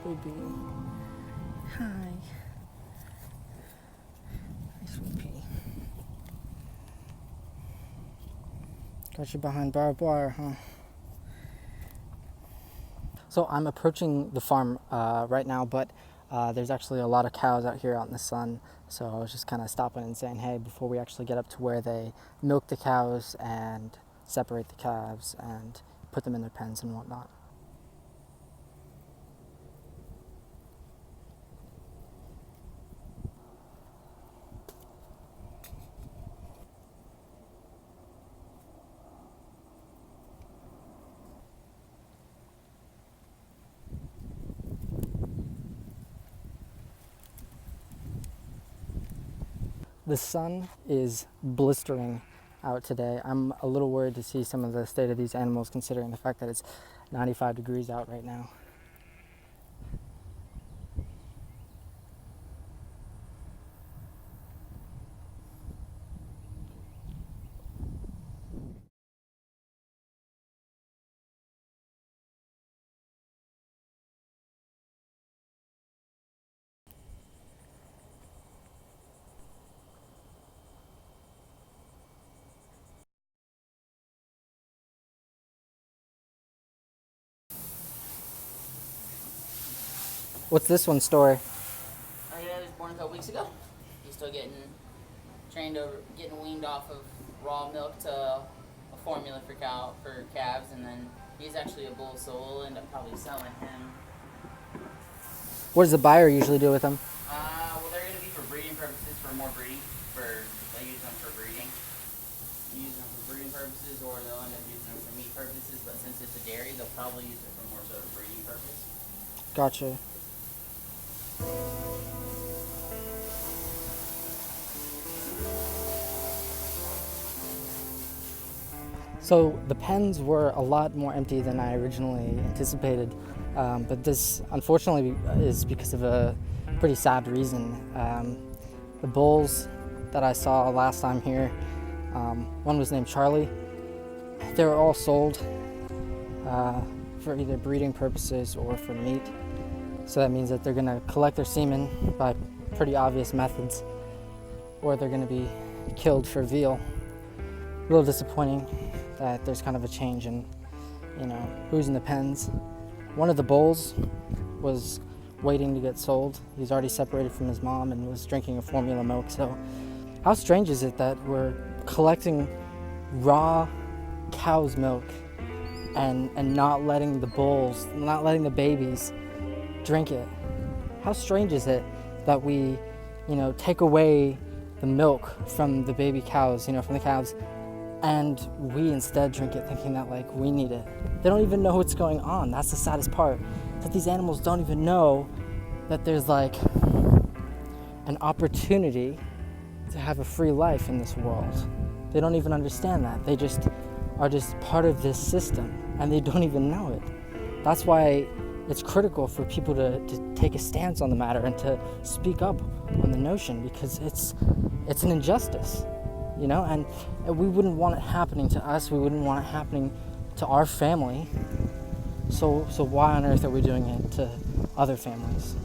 baby. Hi. Sweet pea. Got you behind barbed wire, huh? So I'm approaching the farm right now, but there's actually a lot of cows out here out in the sun. So I was just kind of stopping and saying, hey, before we actually get up to where they milk the cows and separate the calves and put them in their pens and whatnot. The sun is blistering out today. I'm a little worried to see some of the state of these animals considering the fact that it's 95 degrees out right now. What's this one's story? Oh yeah, he was born a couple weeks ago. He's still getting trained over, getting weaned off of raw milk to a formula for calves, and then he's actually a bull, so we'll end up probably selling him. What does the buyer usually do with them? Well, they're going to be for breeding purposes, for more breeding. They use them for breeding. Use them for breeding purposes, or they'll end up using them for meat purposes. But since it's a dairy, they'll probably use it for more so a breeding purpose. Gotcha. So the pens were a lot more empty than I originally anticipated, but this unfortunately is because of a pretty sad reason. The bulls that I saw last time here, one was named Charlie. They were all sold for either breeding purposes or for meat. So that means that they're going to collect their semen by pretty obvious methods, or they're going to be killed for veal. A little disappointing that there's kind of a change in, who's in the pens. One of the bulls was waiting to get sold. He's already separated from his mom and was drinking a formula milk. So how strange is it that we're collecting raw cow's milk and not letting the bulls, not letting the babies drink it? How strange is it that we, take away the milk from the baby cows, from the calves, and we instead drink it thinking that we need it. They don't even know what's going on. That's the saddest part, that these animals don't even know that there's an opportunity to have a free life in this world. They don't even understand that. They just are part of this system and they don't even know it. That's why it's critical for people to take a stance on the matter and to speak up on the notion, because it's an injustice. And we wouldn't want it happening to us. We wouldn't want it happening to our family. So why on earth are we doing it to other families?